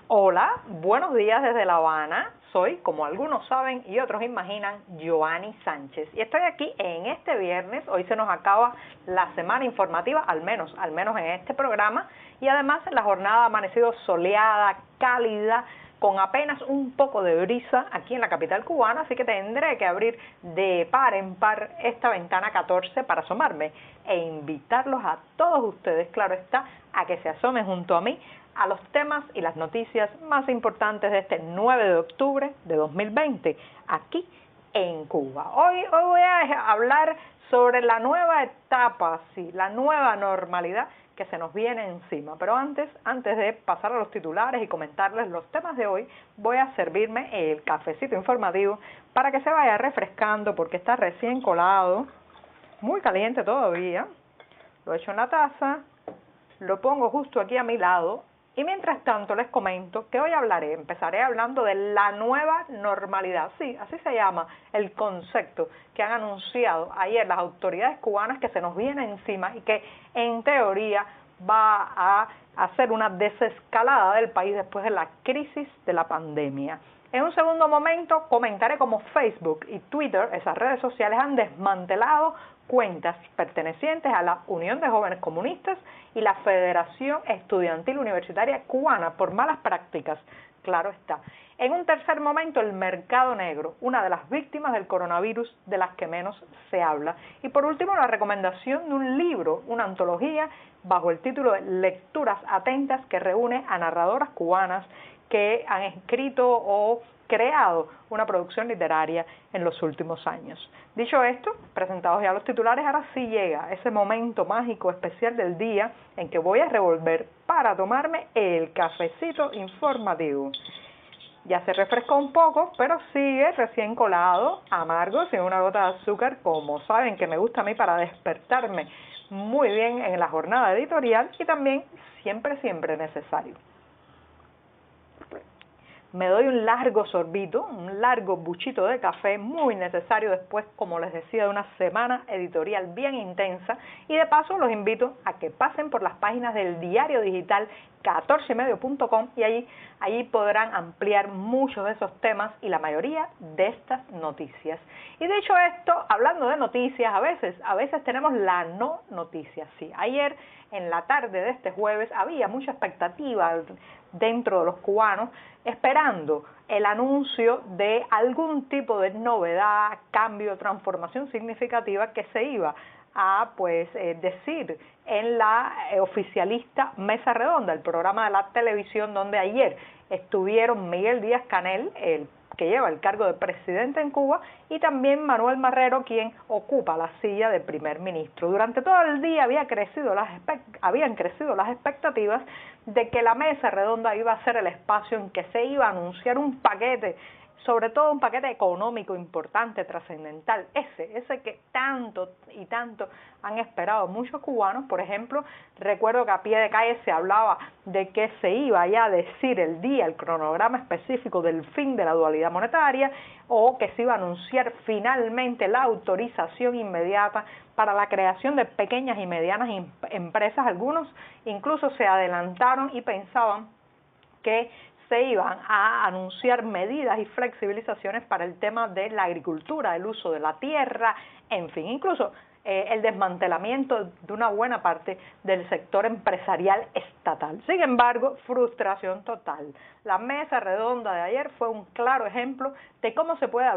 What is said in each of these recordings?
Hola, buenos días desde La Habana. Soy, como algunos saben y otros imaginan, Joanny Sánchez. Y estoy aquí en este viernes. Hoy se nos acaba la semana informativa, al menos en este programa. Y además la jornada ha amanecido soleada, cálida, con apenas un poco de brisa aquí en la capital cubana, así que tendré que abrir de par en par esta ventana 14 para asomarme e invitarlos a todos ustedes, claro está, a que se asomen junto a mí a los temas y las noticias más importantes de este 9 de octubre de 2020, aquí en Cuba. Hoy voy a hablar sobre la nueva etapa, sí, la nueva normalidad que se nos viene encima. Pero antes de pasar a los titulares y comentarles los temas de hoy, voy a servirme el cafecito informativo para que se vaya refrescando porque está recién colado, muy caliente todavía. Lo echo en la taza, lo pongo justo aquí a mi lado y mientras tanto les comento que hoy empezaré hablando de la nueva normalidad. Sí, así se llama el concepto que han anunciado ayer las autoridades cubanas que se nos viene encima y que en teoría va a hacer una desescalada del país después de la crisis de la pandemia. En un segundo momento comentaré cómo Facebook y Twitter, esas redes sociales, han desmantelado cuentas pertenecientes a la Unión de Jóvenes Comunistas y la Federación Estudiantil Universitaria Cubana por malas prácticas, claro está. En un tercer momento, el mercado negro, una de las víctimas del coronavirus de las que menos se habla. Y por último, la recomendación de un libro, una antología, bajo el título de Lecturas Atentas, que reúne a narradoras cubanas que han escrito o creado una producción literaria en los últimos años. Dicho esto, presentados ya los titulares, ahora sí llega ese momento mágico especial del día en que voy a revolver para tomarme el cafecito informativo. Ya se refrescó un poco, pero sigue recién colado, amargo, sin una gota de azúcar, como saben que me gusta a mí para despertarme muy bien en la jornada editorial y también siempre necesario. Me doy un largo sorbito, un largo buchito de café, muy necesario después, como les decía, de una semana editorial bien intensa. Y de paso los invito a que pasen por las páginas del diario digital 14ymedio.com y allí podrán ampliar muchos de esos temas y la mayoría de estas noticias. Y dicho esto, hablando de noticias, a veces tenemos la no noticia. Sí, ayer en la tarde de este jueves había mucha expectativa dentro de los cubanos, esperando el anuncio de algún tipo de novedad, cambio, transformación significativa que se iba a decir en la oficialista Mesa Redonda, el programa de la televisión donde ayer estuvieron Miguel Díaz-Canel, el que lleva el cargo de presidente en Cuba, y también Manuel Marrero, quien ocupa la silla de primer ministro. Durante todo el día habían crecido las expectativas de que la mesa redonda iba a ser el espacio en que se iba a anunciar un paquete, sobre todo un paquete económico importante, trascendental, ese que tanto y tanto han esperado muchos cubanos. Por ejemplo, recuerdo que a pie de calle se hablaba de que se iba ya a decir el día, el cronograma específico del fin de la dualidad monetaria, o que se iba a anunciar finalmente la autorización inmediata para la creación de pequeñas y medianas empresas. Algunos incluso se adelantaron y pensaban que se iban a anunciar medidas y flexibilizaciones para el tema de la agricultura, el uso de la tierra, en fin, incluso el desmantelamiento de una buena parte del sector empresarial estatal. Sin embargo, frustración total. La mesa redonda de ayer fue un claro ejemplo de cómo se puede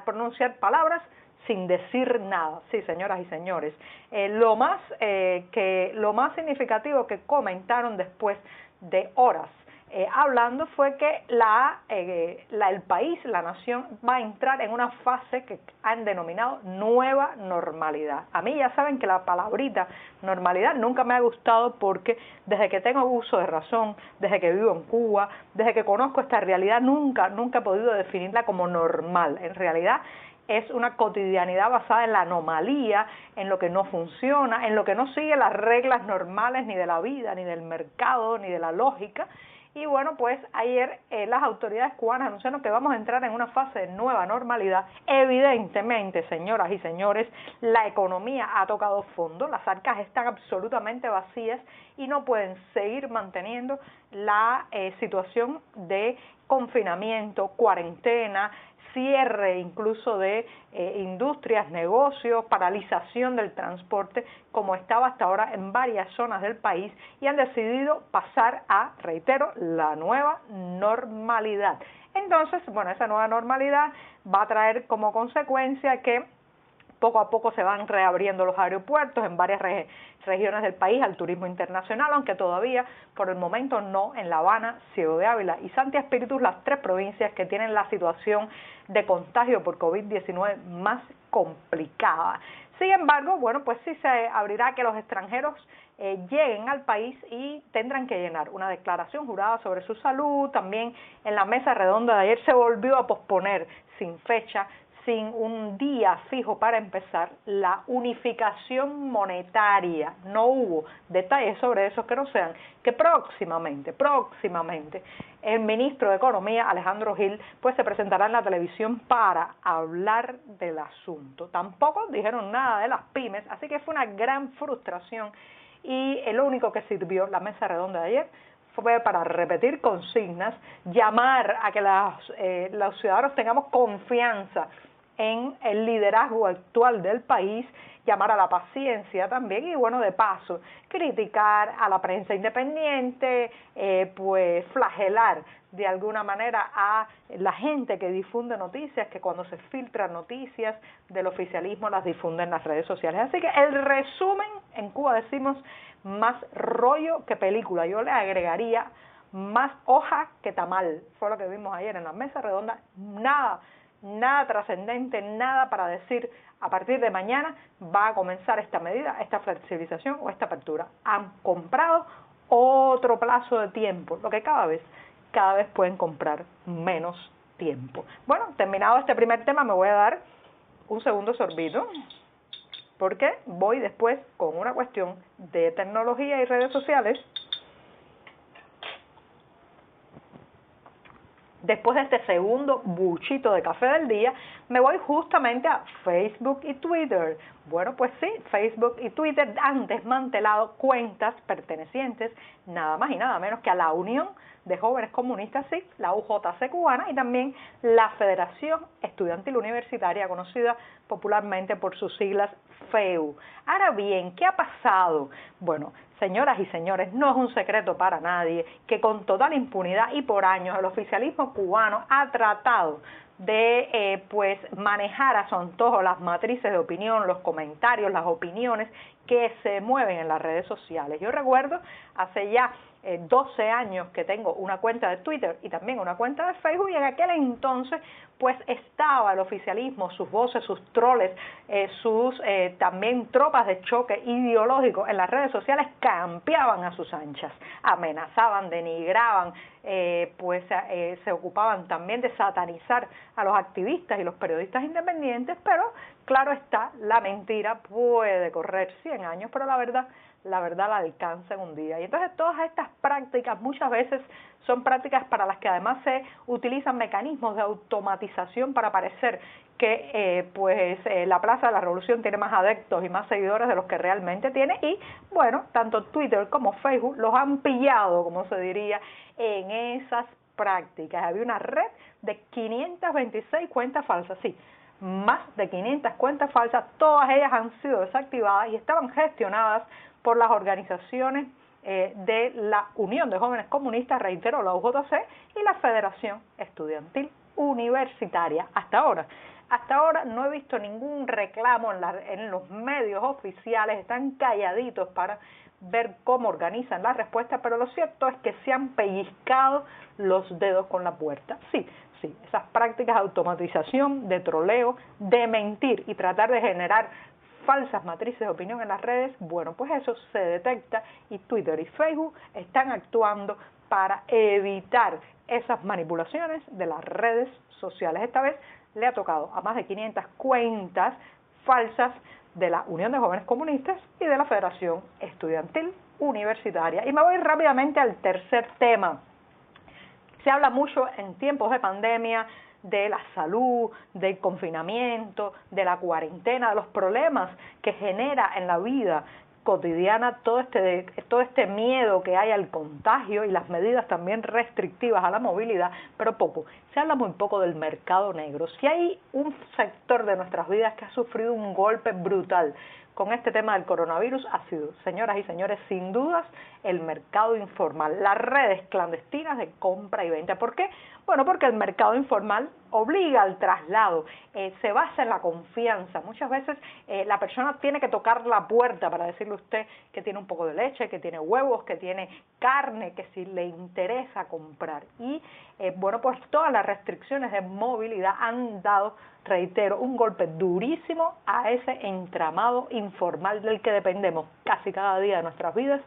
pronunciar palabras sin decir nada. Sí, señoras y señores. Lo más significativo que comentaron después de horas hablando fue que el país, la nación, va a entrar en una fase que han denominado nueva normalidad. A mí ya saben que la palabrita normalidad nunca me ha gustado porque desde que tengo uso de razón, desde que vivo en Cuba, desde que conozco esta realidad, nunca he podido definirla como normal. En realidad es una cotidianidad basada en la anomalía, en lo que no funciona, en lo que no sigue las reglas normales ni de la vida, ni del mercado, ni de la lógica. Y bueno, pues ayer las autoridades cubanas anunciaron que vamos a entrar en una fase de nueva normalidad. Evidentemente, señoras y señores, la economía ha tocado fondo, las arcas están absolutamente vacías y no pueden seguir manteniendo la situación de confinamiento, cuarentena, cierre incluso de industrias, negocios, paralización del transporte, como estaba hasta ahora en varias zonas del país, y han decidido pasar a, reitero, la nueva normalidad. Entonces, bueno, esa nueva normalidad va a traer como consecuencia que poco a poco se van reabriendo los aeropuertos en varias regiones del país al turismo internacional, aunque todavía por el momento no en La Habana, Ciego de Ávila y Santi Espíritus, las tres provincias que tienen la situación de contagio por COVID-19 más complicada. Sin embargo, bueno, pues sí se abrirá que los extranjeros lleguen al país y tendrán que llenar una declaración jurada sobre su salud. También en la mesa redonda de ayer se volvió a posponer sin fecha, sin un día fijo para empezar, la unificación monetaria. No hubo detalles sobre eso que no sean que próximamente, el ministro de Economía, Alejandro Gil, pues se presentará en la televisión para hablar del asunto. Tampoco dijeron nada de las pymes, así que fue una gran frustración y lo único que sirvió la mesa redonda de ayer fue para repetir consignas, llamar a que los ciudadanos tengamos confianza en el liderazgo actual del país, llamar a la paciencia también y bueno, de paso, criticar a la prensa independiente, pues flagelar de alguna manera a la gente que difunde noticias, que cuando se filtran noticias del oficialismo las difunden en las redes sociales. Así que el resumen, en Cuba decimos, más rollo que película. Yo le agregaría más hoja que tamal. Fue lo que vimos ayer en la mesa redonda. Nada trascendente, nada para decir a partir de mañana va a comenzar esta medida, esta flexibilización o esta apertura. Han comprado otro plazo de tiempo, lo que cada vez pueden comprar menos tiempo. Bueno, terminado este primer tema, me voy a dar un segundo sorbito, porque voy después con una cuestión de tecnología y redes sociales. Después de este segundo buchito de café del día, me voy justamente a Facebook y Twitter. Bueno, pues sí, Facebook y Twitter han desmantelado cuentas pertenecientes nada más y nada menos que a la Unión de Jóvenes Comunistas, sí, la UJC cubana, y también la Federación Estudiantil Universitaria, conocida popularmente por sus siglas FEU. Ahora bien, ¿qué ha pasado? Bueno, señoras y señores, no es un secreto para nadie que con total impunidad y por años el oficialismo cubano ha tratado de pues manejar a su antojo las matrices de opinión, los comentarios, las opiniones que se mueven en las redes sociales. Yo recuerdo hace ya 12 años que tengo una cuenta de Twitter y también una cuenta de Facebook, y en aquel entonces pues estaba el oficialismo, sus voces, sus troles, sus también tropas de choque ideológico en las redes sociales campeaban a sus anchas, amenazaban, denigraban, se ocupaban también de satanizar a los activistas y los periodistas independientes, pero claro está, la mentira puede correr 100 años, pero la verdad la alcanza en un día. Y entonces todas estas prácticas muchas veces son prácticas para las que además se utilizan mecanismos de automatización para parecer que la Plaza de la Revolución tiene más adeptos y más seguidores de los que realmente tiene, y bueno, tanto Twitter como Facebook los han pillado, como se diría, en esas prácticas. Había una red de 526 cuentas falsas, sí, más de 500 cuentas falsas, todas ellas han sido desactivadas y estaban gestionadas por las organizaciones de la Unión de Jóvenes Comunistas, reitero, la UJC, y la Federación Estudiantil Universitaria. Hasta ahora no he visto ningún reclamo en los medios oficiales, están calladitos para ver cómo organizan la respuesta, pero lo cierto es que se han pellizcado los dedos con la puerta. Sí, esas prácticas de automatización, de troleo, de mentir y tratar de generar falsas matrices de opinión en las redes, bueno, pues eso se detecta y Twitter y Facebook están actuando para evitar esas manipulaciones de las redes sociales. Esta vez le ha tocado a más de 500 cuentas falsas de la Unión de Jóvenes Comunistas y de la Federación Estudiantil Universitaria. Y me voy rápidamente al tercer tema. Se habla mucho en tiempos de pandemia de la salud, del confinamiento, de la cuarentena, de los problemas que genera en la vida cotidiana todo este miedo que hay al contagio y las medidas también restrictivas a la movilidad, pero poco. Se habla muy poco del mercado negro. Si hay un sector de nuestras vidas que ha sufrido un golpe brutal con este tema del coronavirus, ha sido, señoras y señores, sin dudas, el mercado informal, las redes clandestinas de compra y venta. ¿Por qué? Bueno, porque el mercado informal obliga al traslado, se basa en la confianza. Muchas veces la persona tiene que tocar la puerta para decirle a usted que tiene un poco de leche, que tiene huevos, que tiene carne, que si le interesa comprar. Y bueno, pues todas las restricciones de movilidad han dado, reitero, un golpe durísimo a ese entramado informal del que dependemos casi cada día de nuestras vidas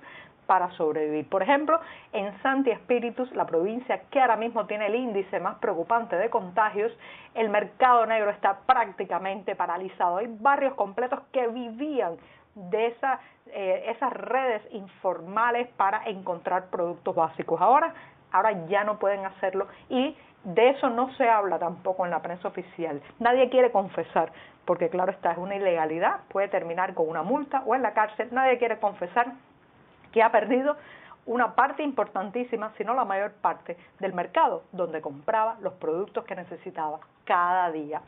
para sobrevivir. Por ejemplo, en Santi Espíritus, la provincia que ahora mismo tiene el índice más preocupante de contagios, el mercado negro está prácticamente paralizado. Hay barrios completos que vivían de esas redes informales para encontrar productos básicos. Ahora ya no pueden hacerlo y de eso no se habla tampoco en la prensa oficial. Nadie quiere confesar, porque claro está, es una ilegalidad, puede terminar con una multa o en la cárcel. Nadie quiere confesar que ha perdido una parte importantísima, si no la mayor parte, del mercado donde compraba los productos que necesitaba cada día.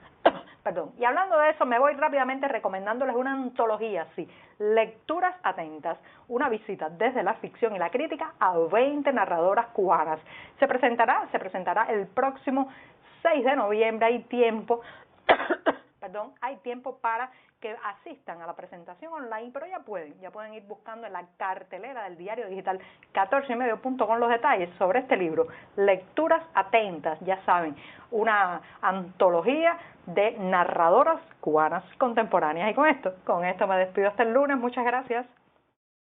Perdón. Y hablando de eso, me voy rápidamente recomendándoles una antología, sí, Lecturas Atentas, una visita desde la ficción y la crítica a 20 narradoras cubanas. Se presentará el próximo 6 de noviembre, hay tiempo, hay tiempo para que asistan a la presentación online, pero ya pueden ir buscando en la cartelera del diario digital 14ymedio.com los detalles sobre este libro, Lecturas Atentas, ya saben, una antología de narradoras cubanas contemporáneas. Y con esto me despido hasta el lunes, muchas gracias.